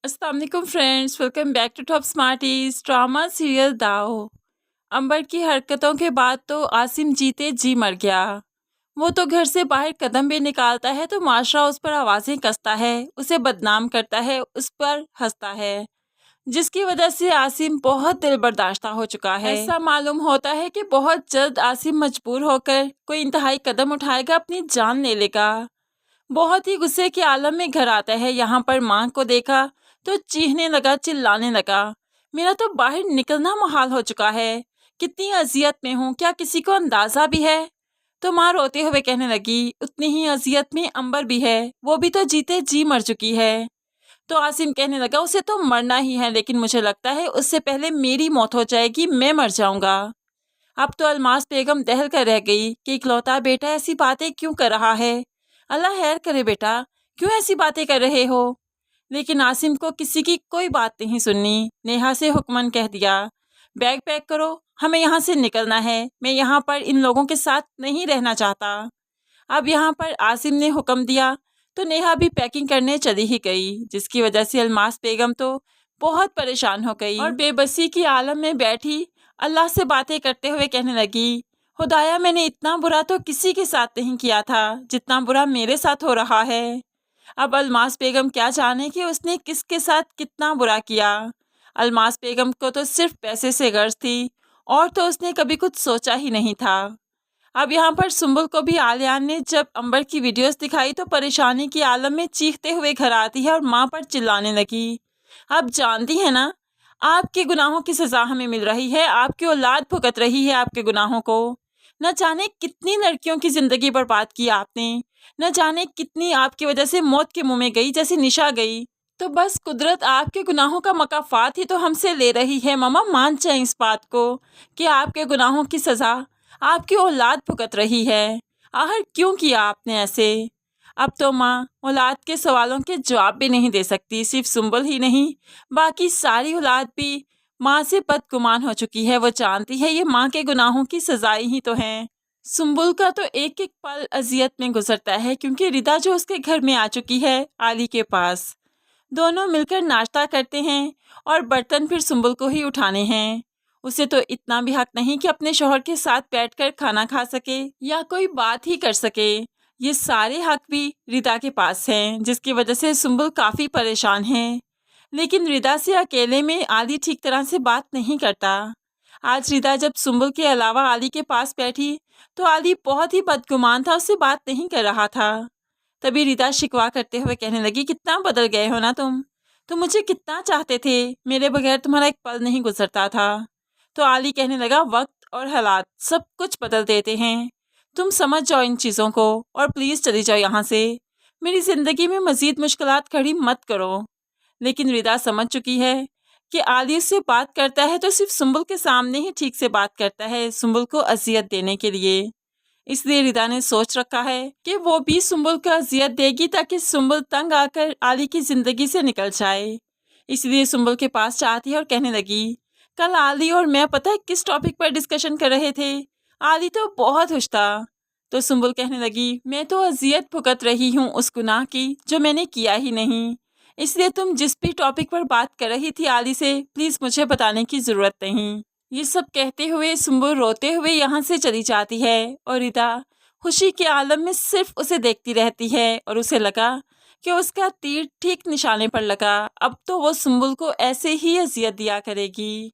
अस्सलाम वालेकुम friends, welcome back to Top Smarties. Drama serial Dao. Amber की हरकतों के बाद तो आसिम जीते जी मर गया। वो तो घर से बाहर कदम भी निकालता है तो माशरा उस पर आवाज़ें कसता है, उसे बदनाम करता है, उस पर हंसता है, जिसकी वजह से आसिम बहुत दिल बर्दाश्ता हो चुका है। ऐसा मालूम होता है कि बहुत जल्द आसिम मजबूर होकर कोई इंतहाई कदम उठाएगा, अपनी जान ले लेगा। बहुत ही गुस्से के आलम में घर आता है। यहाँ पर माँ को देखा तो चीखने लगा, चिल्लाने लगा, मेरा तो बाहर निकलना मुहाल हो चुका है, कितनी अजियत में हूँ, क्या किसी को अंदाजा भी है? तो माँ रोते हुए कहने लगी, उतनी ही अजियत में अंबर भी है, वो भी तो जीते जी मर चुकी है। तो आसिम कहने लगा, उसे तो मरना ही है, लेकिन मुझे लगता है उससे पहले मेरी मौत हो जाएगी, मैं मर जाऊंगा। अब तो अलमास बेगम दहल कर रह गई कि इकलौता बेटा ऐसी बातें क्यों कर रहा है। अल्लाह खैर करे बेटा, क्यों ऐसी बातें कर रहे हो? लेकिन आसिम को किसी की कोई बात नहीं सुननी। नेहा से हुक्मन कह दिया, बैग पैक करो, हमें यहाँ से निकलना है, मैं यहाँ पर इन लोगों के साथ नहीं रहना चाहता। अब यहाँ पर आसिम ने हुक्म दिया तो नेहा भी पैकिंग करने चली ही गई, जिसकी वजह से अलमास बेगम तो बहुत परेशान हो गई और बेबसी की आलम में बैठी अल्लाह से बातें करते हुए कहने लगी, खुदाया मैंने इतना बुरा तो किसी के साथ नहीं किया था जितना बुरा मेरे साथ हो रहा है। अब अलमास बेगम क्या जाने कि उसने किसके साथ कितना बुरा किया। अलमास बेगम को तो सिर्फ पैसे से गर्ज थी और तो उसने कभी कुछ सोचा ही नहीं था। अब यहाँ पर सुंबुल को भी आलियान ने जब अंबर की वीडियोस दिखाई तो परेशानी की आलम में चीखते हुए घर आती है और माँ पर चिल्लाने लगी, आप जानती हैं ना, आपके गुनाहों की सज़ा हमें मिल रही है, आपकी औलाद भुगत रही है आपके गुनाहों को। न जाने कितनी लड़कियों की ज़िंदगी बर्बाद की आपने, न जाने कितनी आपकी वजह से मौत के मुंह में गई, जैसे निशा गई। तो बस कुदरत आपके गुनाहों का मकाफात ही तो हमसे ले रही है। मामा मान जाए इस बात को कि आपके गुनाहों की सज़ा आपकी औलाद भुगत रही है। आखिर क्यों किया आपने ऐसे? अब तो माँ औलाद के सवालों के जवाब भी नहीं दे सकती। सिर्फ सुंबल ही नहीं, बाकी सारी औलाद भी माँ से बदगुमान हो चुकी है। वो जानती है ये माँ के गुनाहों की सजाई ही तो है। सुंबुल का तो एक एक पल अजियत में गुजरता है, क्योंकि रिदा जो उसके घर में आ चुकी है आली के पास। दोनों मिलकर नाश्ता करते हैं और बर्तन फिर सुंबुल को ही उठाने हैं। उसे तो इतना भी हक नहीं कि अपने शौहर के साथ बैठकर खाना खा सके या कोई बात ही कर सके। ये सारे हक भी रिदा के पास हैं, जिसकी वजह से सुंबुल काफ़ी परेशान है। लेकिन रिदा से अकेले में आली ठीक तरह से बात नहीं करता। आज रिदा जब सुंबुल के अलावा आली के पास बैठी तो आली बहुत ही बदगुमान था, उससे बात नहीं कर रहा था। तभी रिदा शिकवा करते हुए कहने लगी, कितना बदल गए हो ना तुम मुझे कितना चाहते थे, मेरे बगैर तुम्हारा एक पल नहीं गुजरता था। तो आली कहने लगा, वक्त और हालात सब कुछ बदल देते हैं, तुम समझ जाओ इन चीज़ों को और प्लीज़ चली जाओ यहाँ से, मेरी ज़िंदगी में मज़ीद मुश्किलात खड़ी मत करो। लेकिन रिदा समझ चुकी है कि आली उससे बात करता है तो सिर्फ सुंबुल के सामने ही ठीक से बात करता है, सुंबुल को अजियत देने के लिए। इसलिए रिदा ने सोच रखा है कि वो भी सुंबुल को अजियत देगी ताकि सुंबुल तंग आकर आली की ज़िंदगी से निकल जाए। इसलिए सुंबुल के पास जाती है और कहने लगी, कल आली और मैं पता है किस टॉपिक पर डिस्कशन कर रहे थे? आली तो बहुत खुश था। तो सुंबुल कहने लगी, मैं तो अजियत भुगत रही हूँ उस गुनाह की जो मैंने किया ही नहीं। इसलिए तुम जिस भी टॉपिक पर बात कर रही थी आली से, प्लीज़ मुझे बताने की ज़रूरत नहीं। ये सब कहते हुए सुंबुल रोते हुए यहाँ से चली जाती है और रिदा खुशी के आलम में सिर्फ उसे देखती रहती है और उसे लगा कि उसका तीर ठीक निशाने पर लगा। अब तो वो सुंबुल को ऐसे ही अजियत दिया करेगी।